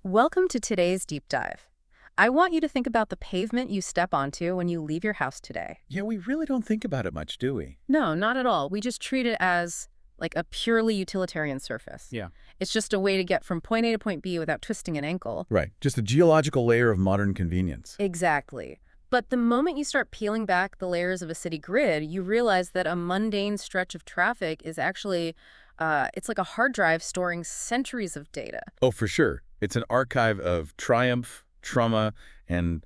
Welcome to today's deep dive. I want you to think about the pavement you step onto when you leave your house today. Yeah, we really don't think about it much, do we? No, not at all. We just treat it as like a purely utilitarian surface. Yeah. It's just a way to get from point A to point B without twisting an ankle. Right. Just a geological layer of modern convenience. Exactly. But the moment you start peeling back the layers of a city grid, you realize that a mundane stretch of traffic is actually, it's like a hard drive storing centuries of data. Oh, for sure. It's an archive of triumph, trauma, and,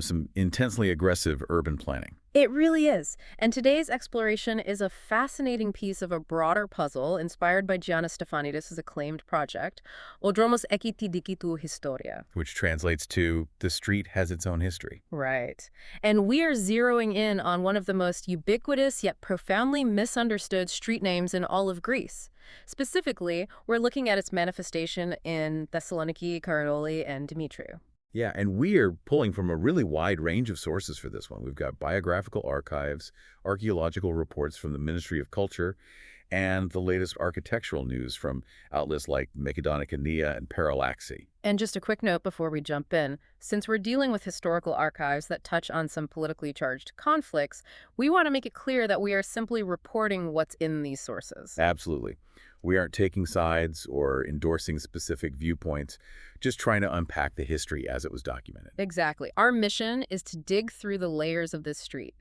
some intensely aggressive urban planning. It really is. And today's exploration is a fascinating piece of a broader puzzle inspired by Giannis Stefanidis' acclaimed project, O Dromos Ekiti Dikitu Historia. Which translates to the street has its own history. Right. And we are zeroing in on one of the most ubiquitous yet profoundly misunderstood street names in all of Greece. Specifically, we're looking at its manifestation in Thessaloniki, Karaoli and Dimitriou. Yeah, and we are pulling from a really wide range of sources for this one. We've got biographical archives, archaeological reports from the Ministry of Culture, and the latest architectural news from outlets like Makedonica and Parallaxi. And just a quick note before we jump in, since we're dealing with historical archives that touch on some politically charged conflicts, we want to make it clear that we are simply reporting what's in these sources. Absolutely. We aren't taking sides or endorsing specific viewpoints, just trying to unpack the history as it was documented. Exactly. Our mission is to dig through the layers of this street,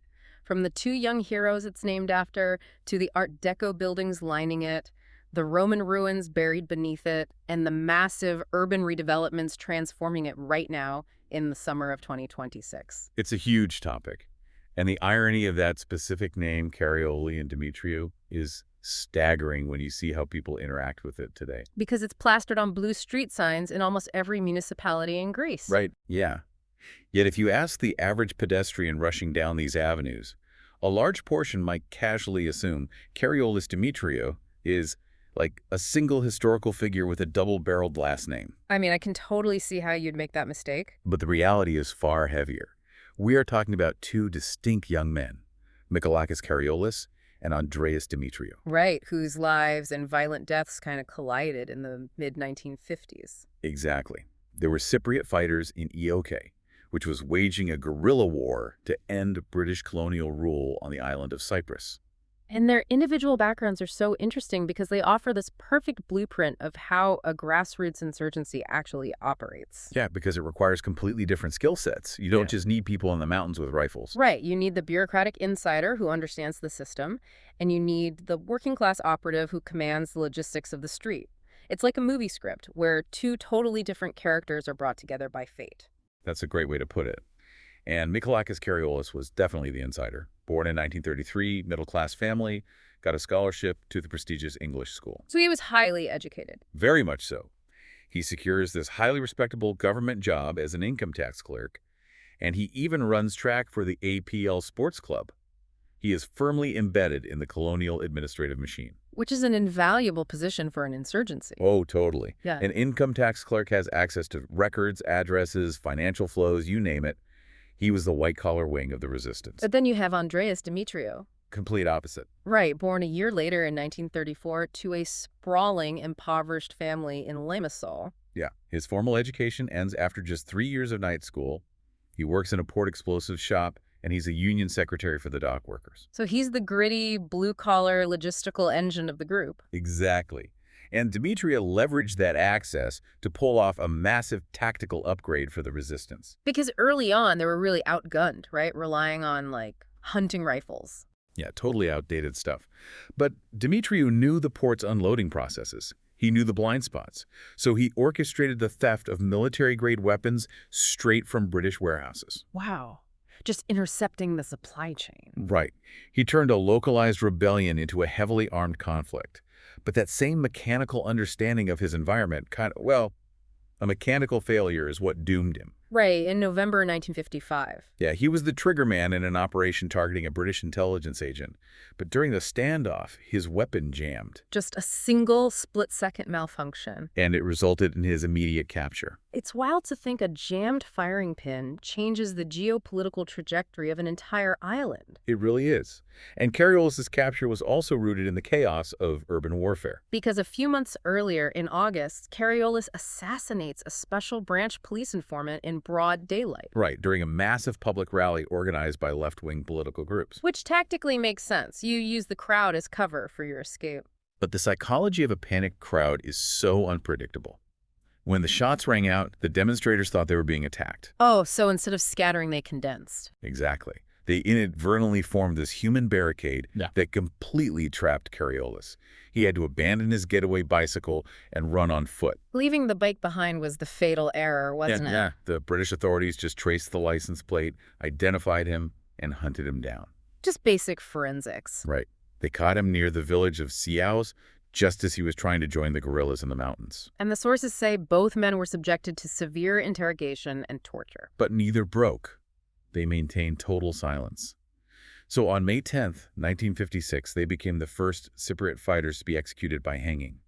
from the two young heroes it's named after, to the Art Deco buildings lining it, the Roman ruins buried beneath it, and the massive urban redevelopments transforming it right now in the summer of 2026. It's a huge topic, and the irony of that specific name, Karaoli and Dimitriou, is staggering when you see how people interact with it today. Because it's plastered on blue street signs in almost every municipality in Greece. Right, yeah. Yet if you ask the average pedestrian rushing down these avenues, a large portion might casually assume Karaolis Dimitriou is like a single historical figure with a double-barreled last name. I mean, I can totally see how you'd make that mistake. But the reality is far heavier. We are talking about two distinct young men, Michalis Karaolis and Andreas Dimitriou. Right, whose lives and violent deaths kind of collided in the mid-1950s. Exactly. They were Cypriot fighters in EOKA, which was waging a guerrilla war to end British colonial rule on the island of Cyprus. And their individual backgrounds are so interesting because they offer this perfect blueprint of how a grassroots insurgency actually operates. Yeah, because it requires completely different skill sets. You don't just need people in the mountains with rifles. Right. You need the bureaucratic insider who understands the system, and you need the working class operative who commands the logistics of the street. It's like a movie script where two totally different characters are brought together by fate. That's a great way to put it. And Michalis Karaolis was definitely the insider. Born in 1933, middle-class family, got a scholarship to the prestigious English school. So he was highly educated. Very much so. He secures this highly respectable government job as an income tax clerk, and he even runs track for the APL Sports Club. He is firmly embedded in the colonial administrative machine. Which is an invaluable position for an insurgency. Oh, totally. Yeah. An income tax clerk has access to records, addresses, financial flows, you name it. He was the white-collar wing of the resistance. But then you have Andreas Dimitriou. Complete opposite. Right, born a year later in 1934 to a sprawling, impoverished family in Limassol. Yeah. His formal education ends after just 3 years of night school. He works in a port explosives shop, and he's a union secretary for the dock workers. So he's the gritty, blue-collar, logistical engine of the group. Exactly. And Dimitriou leveraged that access to pull off a massive tactical upgrade for the resistance. Because early on, they were really outgunned, right? Relying on, like, hunting rifles. Yeah, totally outdated stuff. But Dimitriou knew the port's unloading processes. He knew the blind spots. So he orchestrated the theft of military-grade weapons straight from British warehouses. Wow. Just intercepting the supply chain. Right. He turned a localized rebellion into a heavily armed conflict. But that same mechanical understanding of his environment a mechanical failure is what doomed him. Right, in November 1955. Yeah, he was the trigger man in an operation targeting a British intelligence agent. But during the standoff, his weapon jammed, Just a single split-second malfunction. and it resulted in his immediate capture. It's wild to think a jammed firing pin changes the geopolitical trajectory of an entire island. It really is. And Karaolis' capture was also rooted in the chaos of urban warfare. Because a few months earlier, in August, Karaolis assassinates a special branch police informant in broad daylight. Right, during a massive public rally organized by left-wing political groups. Which tactically makes sense. You use the crowd as cover for your escape. But the psychology of a panicked crowd is so unpredictable. When the shots rang out, the demonstrators thought they were being attacked. Oh, so instead of scattering, they condensed. Exactly. They inadvertently formed this human barricade that completely trapped Karaolis. He had to abandon his getaway bicycle and run on foot. Leaving the bike behind was the fatal error, wasn't it? Yeah, the British authorities just traced the license plate, identified him, and hunted him down. Just basic forensics. Right. They caught him near the village of Siaos, just as he was trying to join the guerrillas in the mountains. And the sources say both men were subjected to severe interrogation and torture. But neither broke. They maintained total silence. So on May 10th, 1956, they became the first Cypriot fighters to be executed by hanging.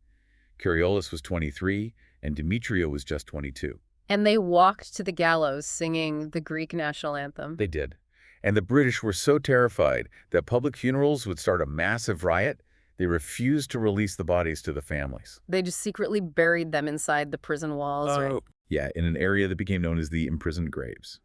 Karaolis was 23, and Dimitriou was just 22. And they walked to the gallows singing the Greek national anthem. They did. And the British were so terrified that public funerals would start a massive riot, they refused to release the bodies to the families. They just secretly buried them inside the prison walls. Right? Yeah, in an area that became known as the imprisoned graves.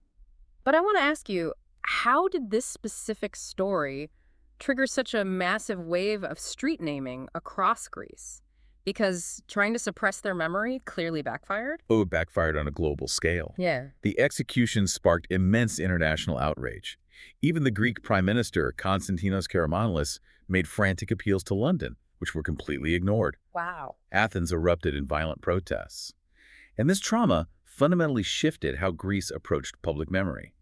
But I want to ask you, how did this specific story trigger such a massive wave of street naming across Greece? Because trying to suppress their memory clearly backfired? Oh, it backfired on a global scale. Yeah. The execution sparked immense international outrage. Even the Greek Prime Minister, Konstantinos Karamanlis, made frantic appeals to London, which were completely ignored. Wow. Athens erupted in violent protests. And this trauma fundamentally shifted how Greece approached public memory.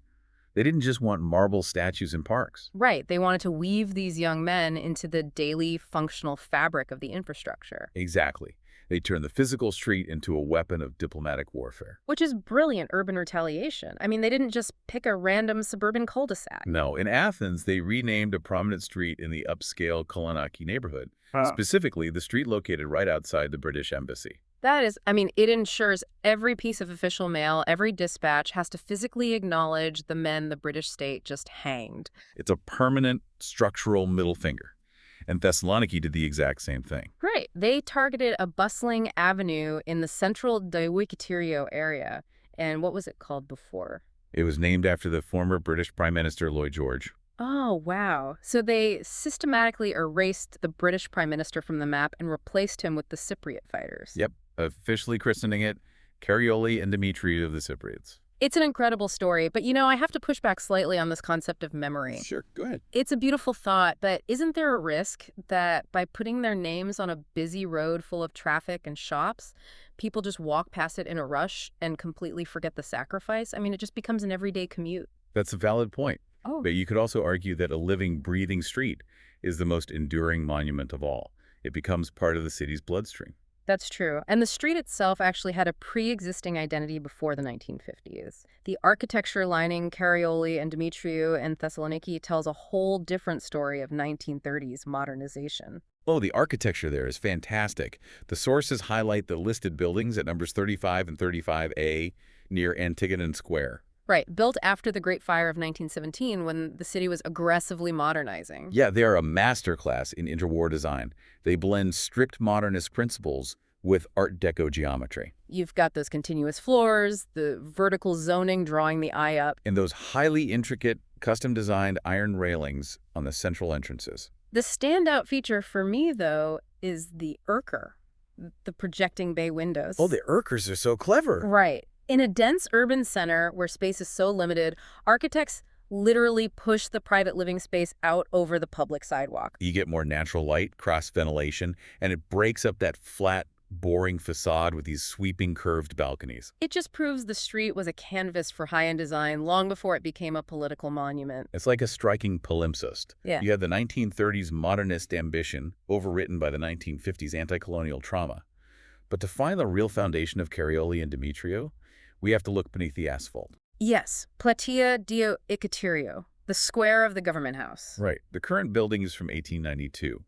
They didn't just want marble statues in parks. Right. They wanted to weave these young men into the daily functional fabric of the infrastructure. Exactly. They turned the physical street into a weapon of diplomatic warfare. Which is brilliant urban retaliation. I mean, they didn't just pick a random suburban cul-de-sac. No, in Athens, they renamed a prominent street in the upscale Thessaloniki neighborhood, specifically the street located right outside the British embassy. That is, I mean, it ensures every piece of official mail, every dispatch has to physically acknowledge the men the British state just hanged. It's a permanent structural middle finger. And Thessaloniki did the exact same thing. Right. They targeted a bustling avenue in the central Diikitirio area. And what was it called before? It was named after the former British Prime Minister Lloyd George. Oh, wow. So they systematically erased the British Prime Minister from the map and replaced him with the Cypriot fighters. Yep, officially christening it Karaoli and Dimitriou of the Cypriots. It's an incredible story, but you know, I have to push back slightly on this concept of memory. Sure, go ahead. It's a beautiful thought, but isn't there a risk that by putting their names on a busy road full of traffic and shops, people just walk past it in a rush and completely forget the sacrifice? I mean, it just becomes an everyday commute. That's a valid point. Oh. But you could also argue that a living, breathing street is the most enduring monument of all. It becomes part of the city's bloodstream. That's true. And the street itself actually had a pre-existing identity before the 1950s. The architecture lining Karaoli and Dimitriou and Thessaloniki tells a whole different story of 1930s modernization. Oh, the architecture there is fantastic. The sources highlight the listed buildings at numbers 35 and 35A near Antigonan Square. Right, built after the Great Fire of 1917 when the city was aggressively modernizing. Yeah, they are a masterclass in interwar design. They blend strict modernist principles with Art Deco geometry. You've got those continuous floors, the vertical zoning drawing the eye up. And those highly intricate, custom-designed iron railings on the central entrances. The standout feature for me, though, is the Erker, the projecting bay windows. Oh, the Erkers are so clever. Right. In a dense urban center where space is so limited, architects literally push the private living space out over the public sidewalk. You get more natural light, cross-ventilation, and it breaks up that flat, boring facade with these sweeping curved balconies. It just proves the street was a canvas for high-end design long before it became a political monument. It's like a striking palimpsest. Yeah. You had the 1930s modernist ambition overwritten by the 1950s anti-colonial trauma. But to find the real foundation of Karaoli and Dimitriou, We have to look beneath the asphalt. Yes, Platea Diikitirio, the square of the government house. Right. The current building is from 1892.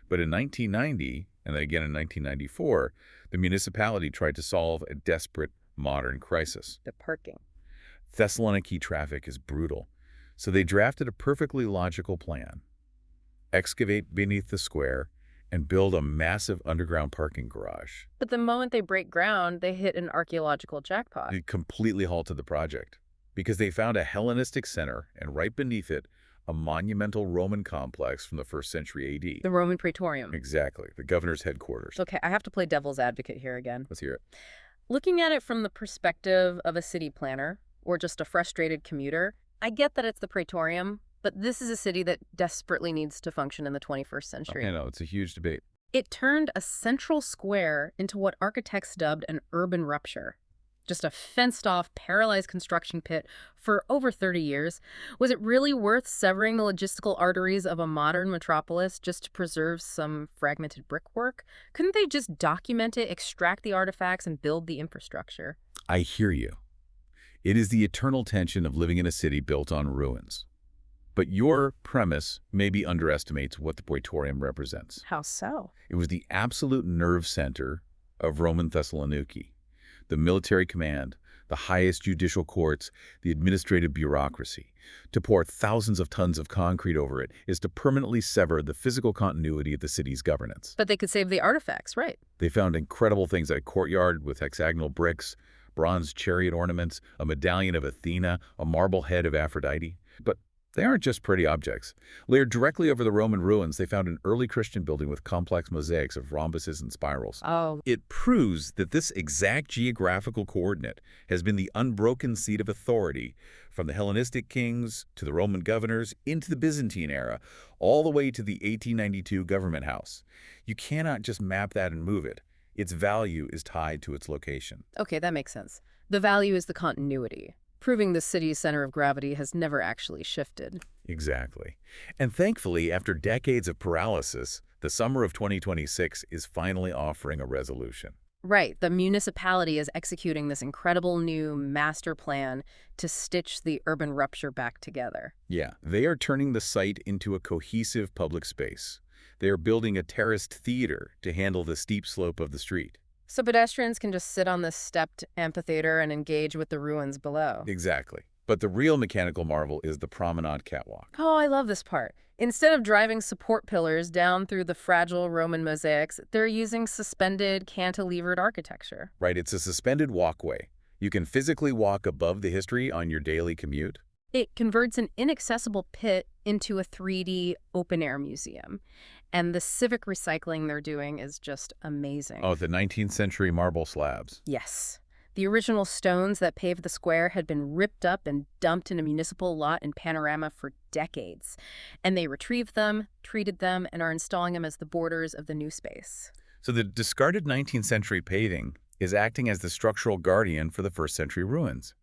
But in 1990, and then again in 1994, the municipality tried to solve a desperate modern crisis. The parking. Thessaloniki traffic is brutal, so they drafted a perfectly logical plan. Excavate beneath the square and build a massive underground parking garage. But the moment they break ground, they hit an archaeological jackpot. It completely halted the project because they found a Hellenistic center and right beneath it, a monumental Roman complex from the 1st century AD. The Roman Praetorium. Exactly, the governor's headquarters. Okay, I have to play devil's advocate here again. Let's hear it. Looking at it from the perspective of a city planner or just a frustrated commuter, I get that it's the Praetorium, but this is a city that desperately needs to function in the 21st century. I know, it's a huge debate. It turned a central square into what architects dubbed an urban rupture. Just a fenced-off, paralyzed construction pit for over 30 years. Was it really worth severing the logistical arteries of a modern metropolis just to preserve some fragmented brickwork? Couldn't they just document it, extract the artifacts, and build the infrastructure? I hear you. It is the eternal tension of living in a city built on ruins. But your premise maybe underestimates what the Praetorium represents. How so? It was the absolute nerve center of Roman Thessaloniki. The military command, the highest judicial courts, the administrative bureaucracy. To pour thousands of tons of concrete over it is to permanently sever the physical continuity of the city's governance. But they could save the artifacts, right? They found incredible things like a courtyard with hexagonal bricks, bronze chariot ornaments, a medallion of Athena, a marble head of Aphrodite. But they aren't just pretty objects. Layered directly over the Roman ruins, they found an early Christian building with complex mosaics of rhombuses and spirals. Oh. It proves that this exact geographical coordinate has been the unbroken seat of authority from the Hellenistic kings to the Roman governors into the Byzantine era, all the way to the 1892 government house. You cannot just map that and move it. Its value is tied to its location. Okay, that makes sense. The value is the continuity, proving the city's center of gravity has never actually shifted. Exactly. And thankfully, after decades of paralysis, the summer of 2026 is finally offering a resolution. Right. The municipality is executing this incredible new master plan to stitch the urban rupture back together. Yeah, they are turning the site into a cohesive public space. They are building a terraced theater to handle the steep slope of the street. So pedestrians can just sit on this stepped amphitheater and engage with the ruins below. Exactly. But the real mechanical marvel is the promenade catwalk. Oh, I love this part. Instead of driving support pillars down through the fragile Roman mosaics, they're using suspended, cantilevered architecture. Right, it's a suspended walkway. You can physically walk above the history on your daily commute. It converts an inaccessible pit into a 3D open-air museum. And the civic recycling they're doing is just amazing. Oh, the 19th century marble slabs. Yes. The original stones that paved the square had been ripped up and dumped in a municipal lot in Panorama for decades. And they retrieved them, treated them, and are installing them as the borders of the new space. So the discarded 19th century paving is acting as the structural guardian for the 1st century ruins.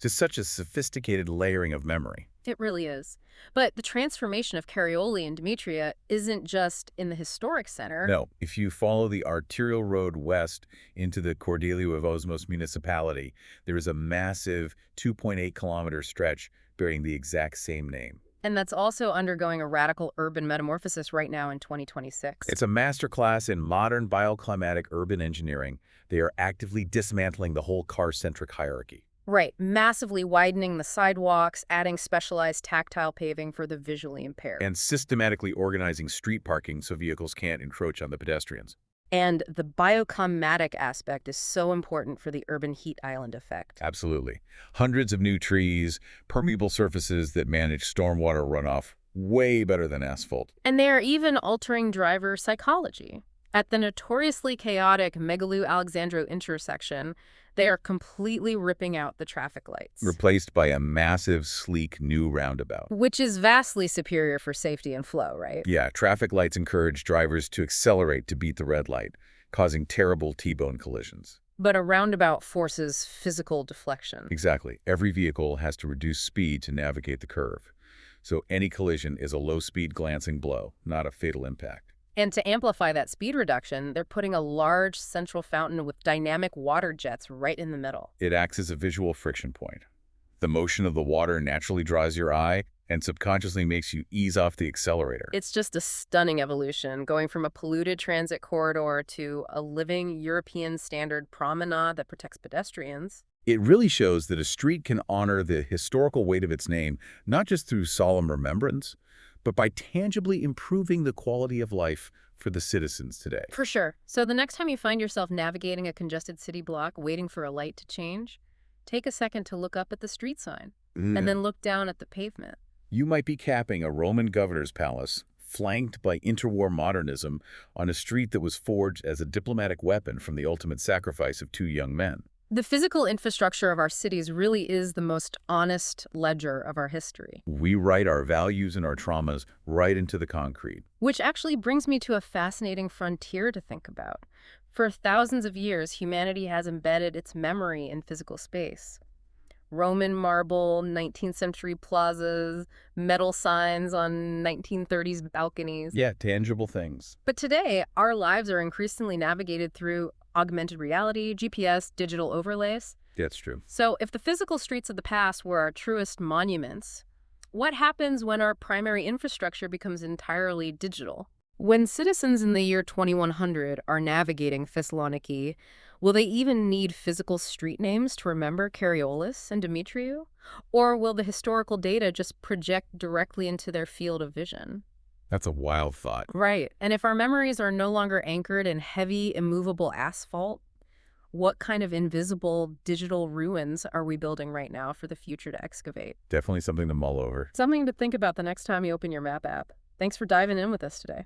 It's such a sophisticated layering of memory. It really is. But the transformation of Karaoli and Dimitriou isn't just in the historic center. No, if you follow the arterial road west into the Cordelio of Osmos municipality, there is a massive 2.8-kilometer stretch bearing the exact same name. And that's also undergoing a radical urban metamorphosis right now in 2026. It's a masterclass in modern bioclimatic urban engineering. They are actively dismantling the whole car-centric hierarchy. Right, massively widening the sidewalks, adding specialized tactile paving for the visually impaired. And systematically organizing street parking so vehicles can't encroach on the pedestrians. And the bioclimatic aspect is so important for the urban heat island effect. Absolutely. Hundreds of new trees, permeable surfaces that manage stormwater runoff way better than asphalt. And they are even altering driver psychology. At the notoriously chaotic Megalou-Alexandro intersection, they are completely ripping out the traffic lights. Replaced by a massive, sleek new roundabout. Which is vastly superior for safety and flow, right? Yeah, traffic lights encourage drivers to accelerate to beat the red light, causing terrible T-bone collisions. But a roundabout forces physical deflection. Exactly. Every vehicle has to reduce speed to navigate the curve. So any collision is a low-speed glancing blow, not a fatal impact. And to amplify that speed reduction, they're putting a large central fountain with dynamic water jets right in the middle. It acts as a visual friction point. The motion of the water naturally draws your eye and subconsciously makes you ease off the accelerator. It's just a stunning evolution, going from a polluted transit corridor to a living European standard promenade that protects pedestrians. It really shows that a street can honor the historical weight of its name, not just through solemn remembrance, but by tangibly improving the quality of life for the citizens today. For sure. So the next time you find yourself navigating a congested city block waiting for a light to change, take a second to look up at the street sign and then look down at the pavement. You might be capping a Roman governor's palace, flanked by interwar modernism, on a street that was forged as a diplomatic weapon from the ultimate sacrifice of two young men. The physical infrastructure of our cities really is the most honest ledger of our history. We write our values and our traumas right into the concrete. Which actually brings me to a fascinating frontier to think about. For thousands of years, humanity has embedded its memory in physical space. Roman marble, 19th century plazas, metal signs on 1930s balconies. Yeah, tangible things. But today, our lives are increasingly navigated through augmented reality, GPS, digital overlays. That's true. So if the physical streets of the past were our truest monuments, what happens when our primary infrastructure becomes entirely digital? When citizens in the year 2100 are navigating Thessaloniki, will they even need physical street names to remember Karaolis and Dimitriou? Or will the historical data just project directly into their field of vision? That's a wild thought. Right. And if our memories are no longer anchored in heavy, immovable asphalt, what kind of invisible digital ruins are we building right now for the future to excavate? Definitely something to mull over. Something to think about the next time you open your map app. Thanks for diving in with us today.